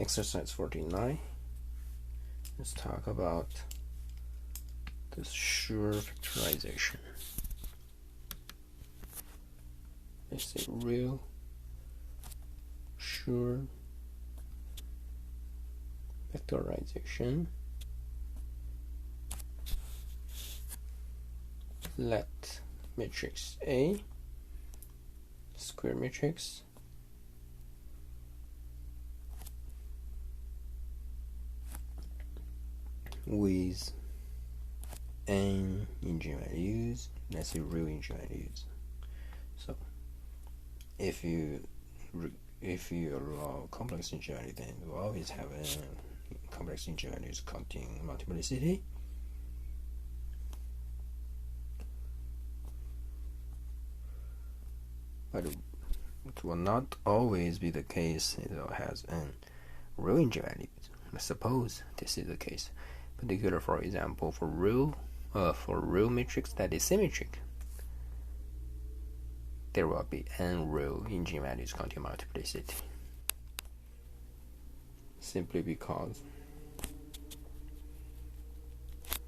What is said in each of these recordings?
Exercise 49. Let's talk about this Schur factorization. Let's say real Schur factorization. Let matrix A, square matrix, with n eigenvalues, let's say real eigenvalues. So if you allow complex eigenvalue, then you always have a complex eigenvalues counting multiplicity. But it will not always be the case. It has n real eigenvalues. Suppose this is the case. Particular, for example, for real matrix that is symmetric, there will be n real eigenvalues counting multiplicity, simply because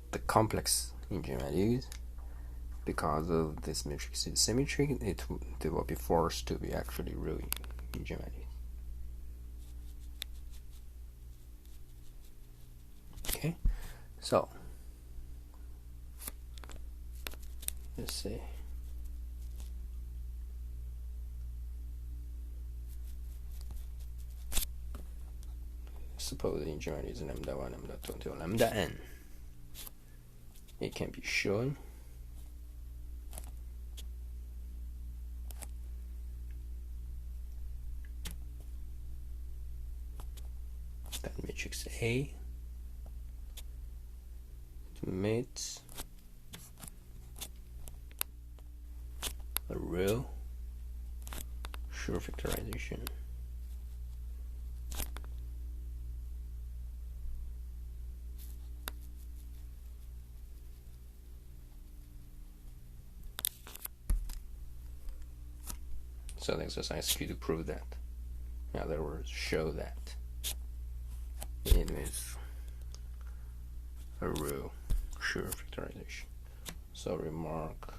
the complex eigenvalues, because of this matrix is symmetric, they will be forced to be actually real eigenvalues. Okay, so let's say suppose the eigenvalue is lambda 1, lambda 2 until lambda n. It can be shown that matrix A emits a real Schur factorization. So the exercise is to prove that. In other words, show that it is a real Schur factorization. So remark,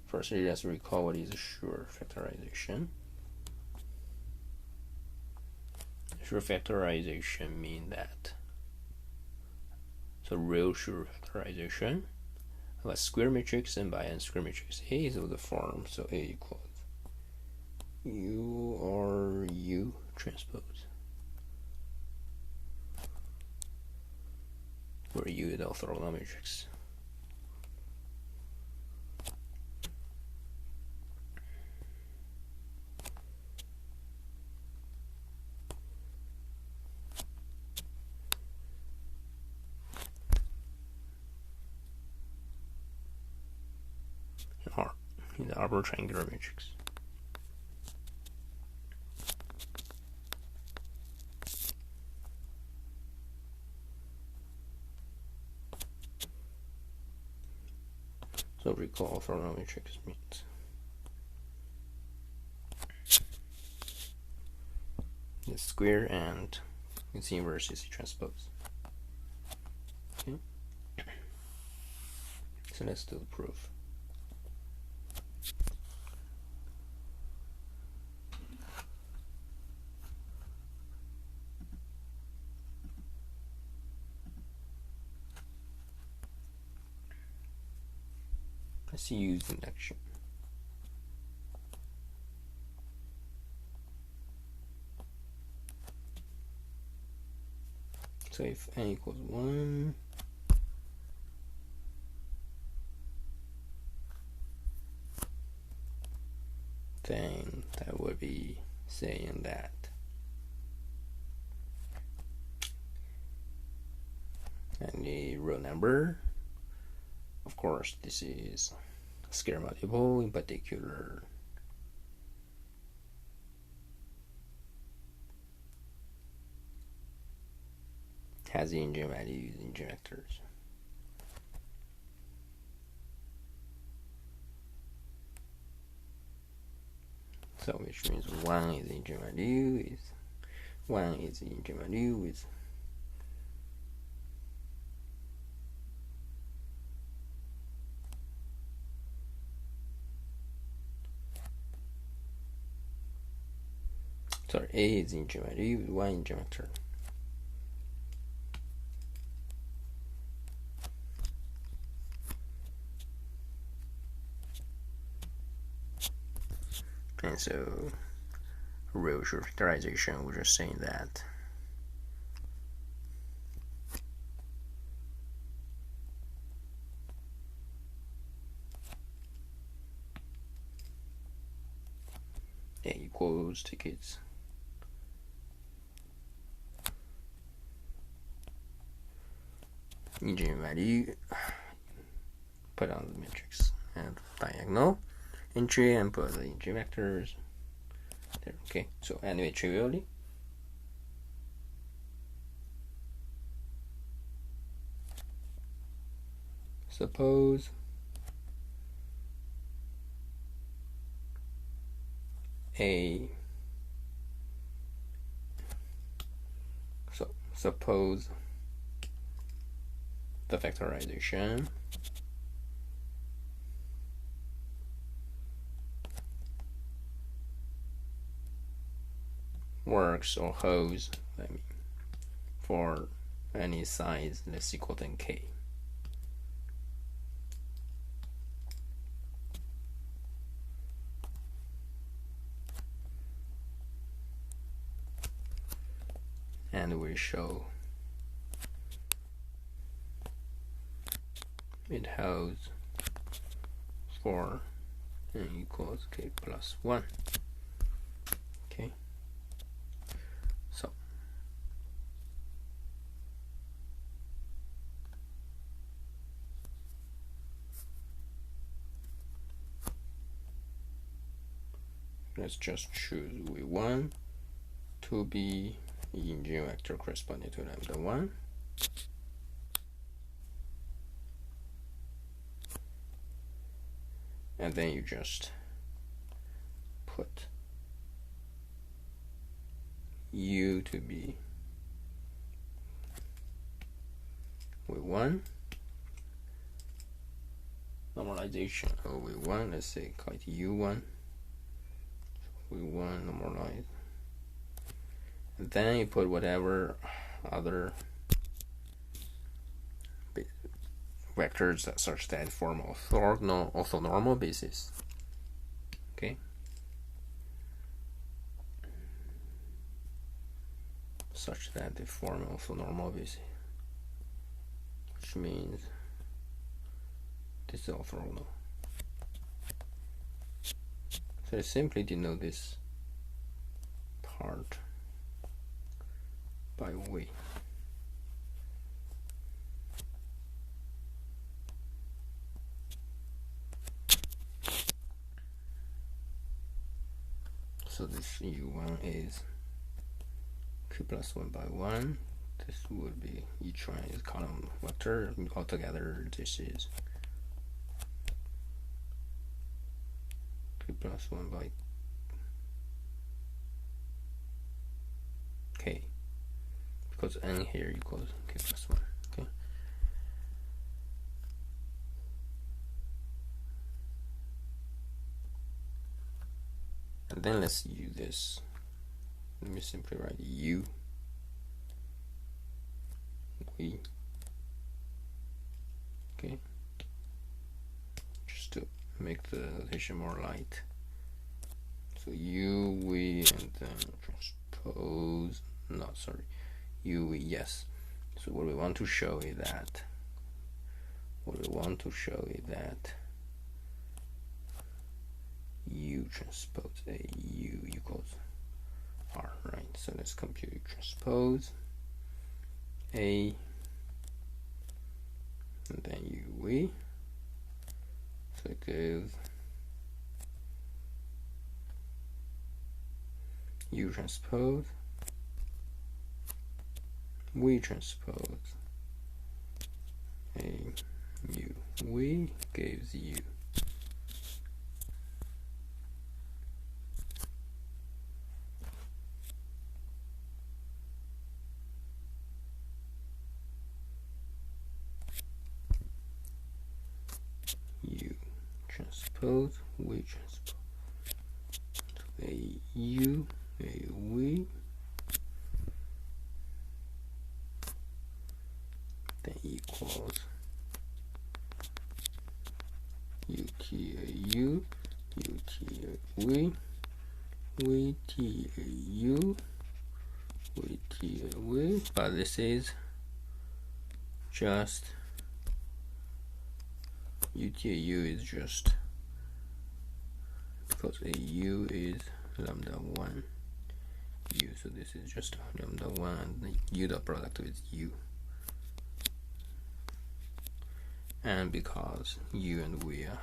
firstly, let's recall what is a Schur factorization. Schur factorization means that real Schur factorization of a square matrix and by n square matrix A is of the form, so A equals U or U transpose, where U is the orthogonal matrix. R is the arbor triangular matrix. So recall orthogonal matrix means the square and its inverse is transpose. Okay. So let's do the proof. Let's use induction. So if n equals 1, then that would be saying that any real number, of course this is a scalar multiple, in particular has eigenvalues in vectors. So which means 1 is eigenvalue, is 1 is the eigenvalue with A is the eigenvalue with 1 eigenvector. And so real Schur factorization, we're just saying that A equals tickets eigenvalue, put on the matrix and diagonal entry and put the eigenvectors there. Okay, so anyway, trivially, suppose suppose the factorization works or holds, for any size less equal than k. And we show it holds for n equals k plus 1. Okay, so let's just choose V1 to be eigenvector corresponding to lambda 1. And then you just put U to be V1, normalization of V1, let's say call it U1, V1 normalize. And then you put whatever other vectors that such that form orthonormal basis. Okay, such that they form orthonormal basis, which means this is orthonormal. So I simply denote this part by V. So this U1 is Q plus 1 by 1. This would be, each one is column vector. Altogether, this is Q plus 1 by K, because n here equals K plus 1. Okay. And then let's use this. Let me simply write U V. Okay, just to make the notation more light. So U V and then transpose. No, sorry, U V. Yes. So what we want to show is that. U transpose A U equals R, right? So let's compute U transpose A and then UV. So it gives U transpose V transpose A U. V gives U. transpose, we transpose. So a u, a we, then equals ut a u, ut a we t a u, we t a we, but this is just UTAU is just because a u is lambda 1 u, so this is just lambda 1 and the u dot product with u, and because u and we are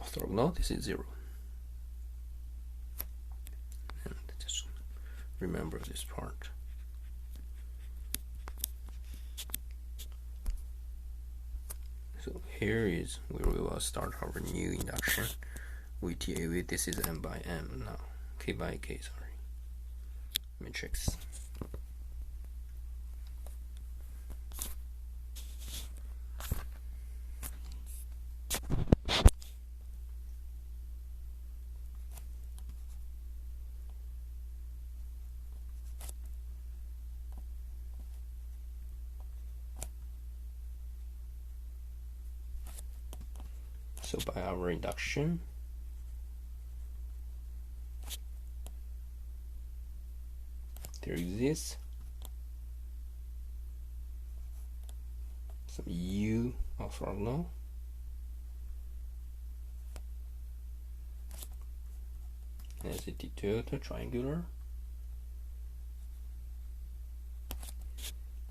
orthogonal, this is 0. And just remember this part. So here is where we will start our new induction. VTA, this is m by m now, k by k, sorry, matrix. So by our induction, there exists some u orthogonal as a detailed triangular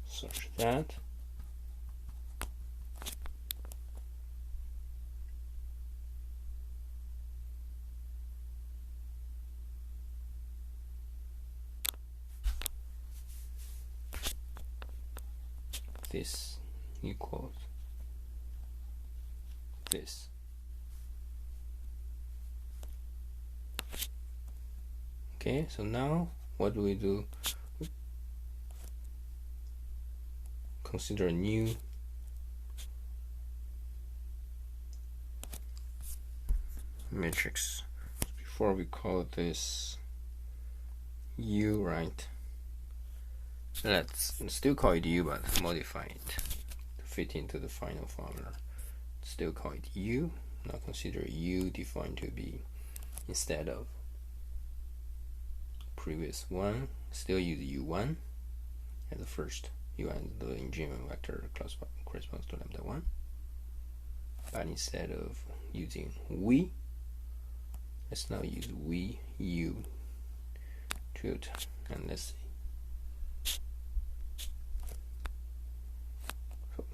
such that this equals this. Okay, so now what do we do? Consider a new matrix. Before we call this u, right? Let's still call it u, but modify it to fit into the final formula. Still call it u. Now consider u defined to be, instead of previous one, still use u1 as the first. U1 the engineering vector corresponds to lambda 1. But instead of using we, let's now use we u tilde, and let's see.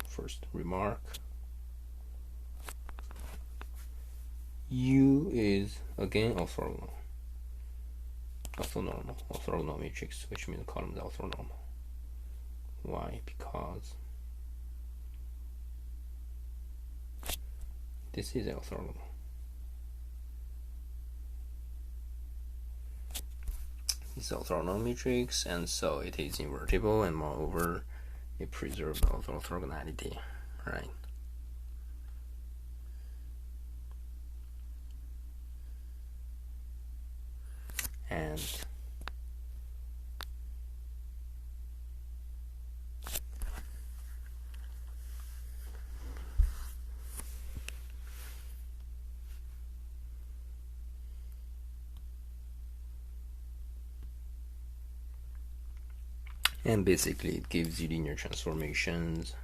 First remark, u is again orthonormal matrix, which means the column is orthonormal. Why? Because this is orthonormal. It's orthonormal matrix, and so it is invertible, and moreover it preserves orthogonality, right? And basically it gives you linear transformations,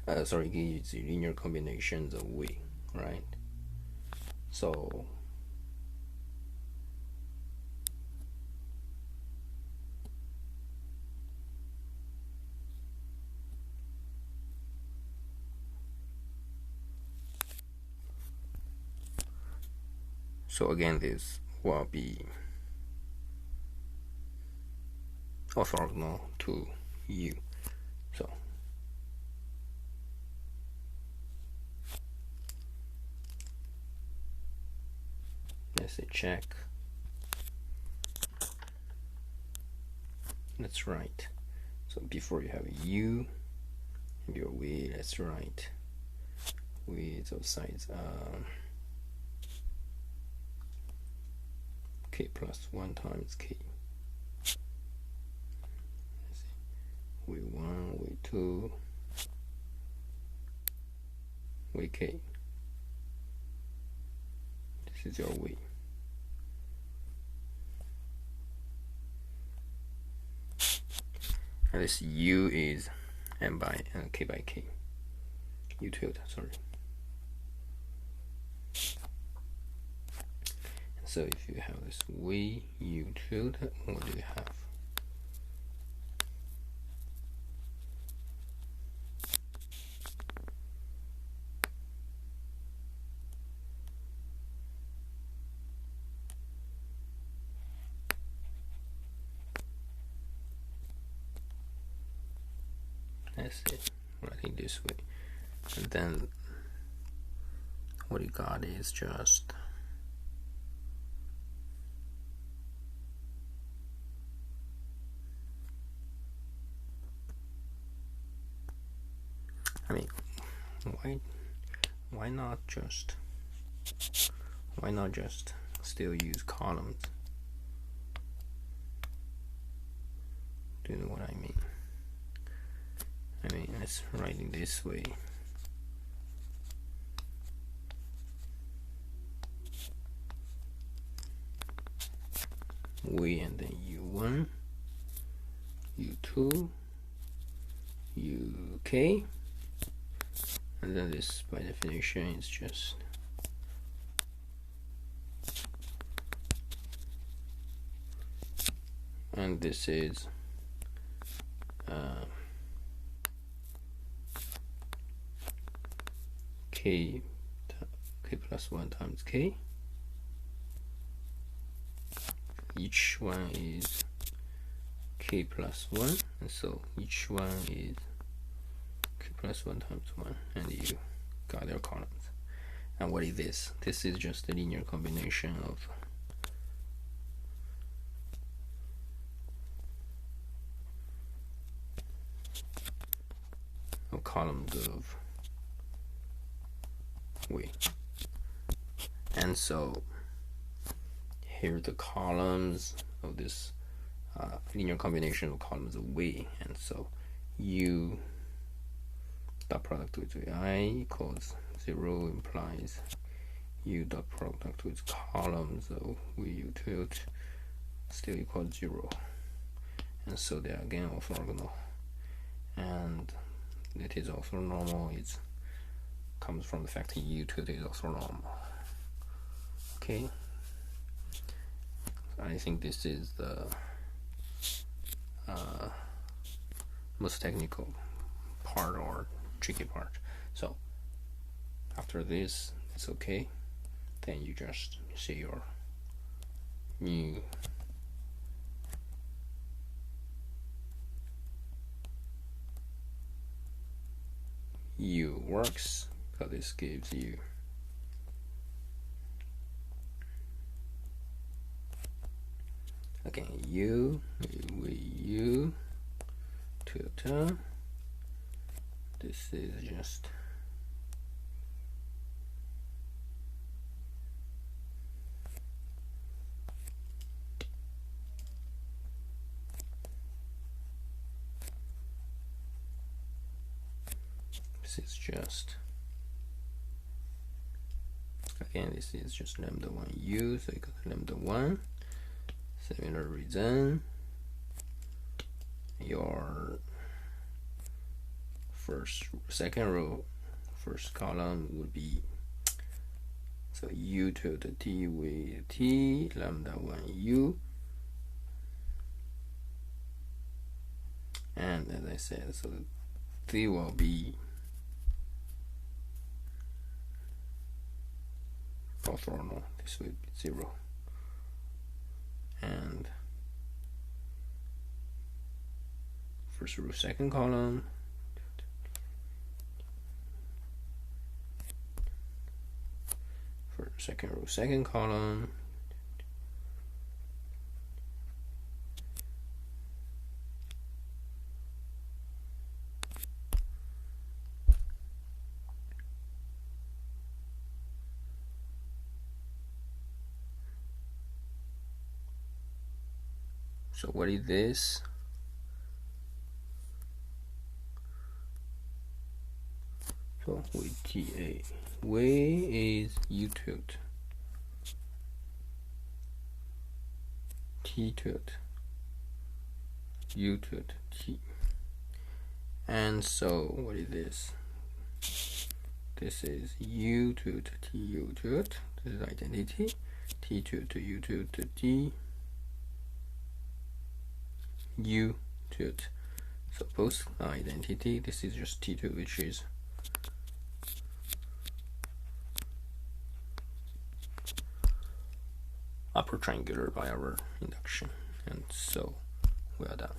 it gives you linear combinations of we, right? So again, this will be orthogonal to u. So let's say check. That's right. So before you have u, your width, that's right, width of sides k plus 1 times k. V1, V2, Vk. This is your V. And this U is m by k by k. U tilde, sorry. And so if you have this V U tilde, what do you have? That's it, writing this way. And then what you got is just I mean, why not just still use columns? Do you know what I mean? I mean, it's writing this way. V and then U1, U2, UK, and then this by definition is just and this is k plus 1 times k. Each one is k plus 1, and so each one is k plus 1 times 1, and you got their columns. And what is this? This is just a linear combination of columns of V. And so here are the columns of this linear combination of columns of V, and so U dot product with Vi equals 0 implies U dot product with columns of VU tilde still equals 0, and so they are again orthogonal, and it is orthonormal. It comes from the fact that U tilde is orthonormal. Okay, I think this is the most technical part or tricky part. So after this, it's okay. Then you just see your new U works, because this gives you again U tilde. This is just again, this is just lambda 1 U, so you got lambda 1. Similar reason, your second row, first column would be so U tilde T with T lambda 1 U, and as I said, so T will be orthogonal. This would be 0, and first row, second column, for second row, second column, So what is this? So with TA, where is U tilde? T tilde, U tilde, T. And so what is this? This is U tilde, T U tilde. This is identity. T tilde, U tilde, D. U tilde. So both are identity. This is just T2, which is upper triangular by our induction. And so we are done.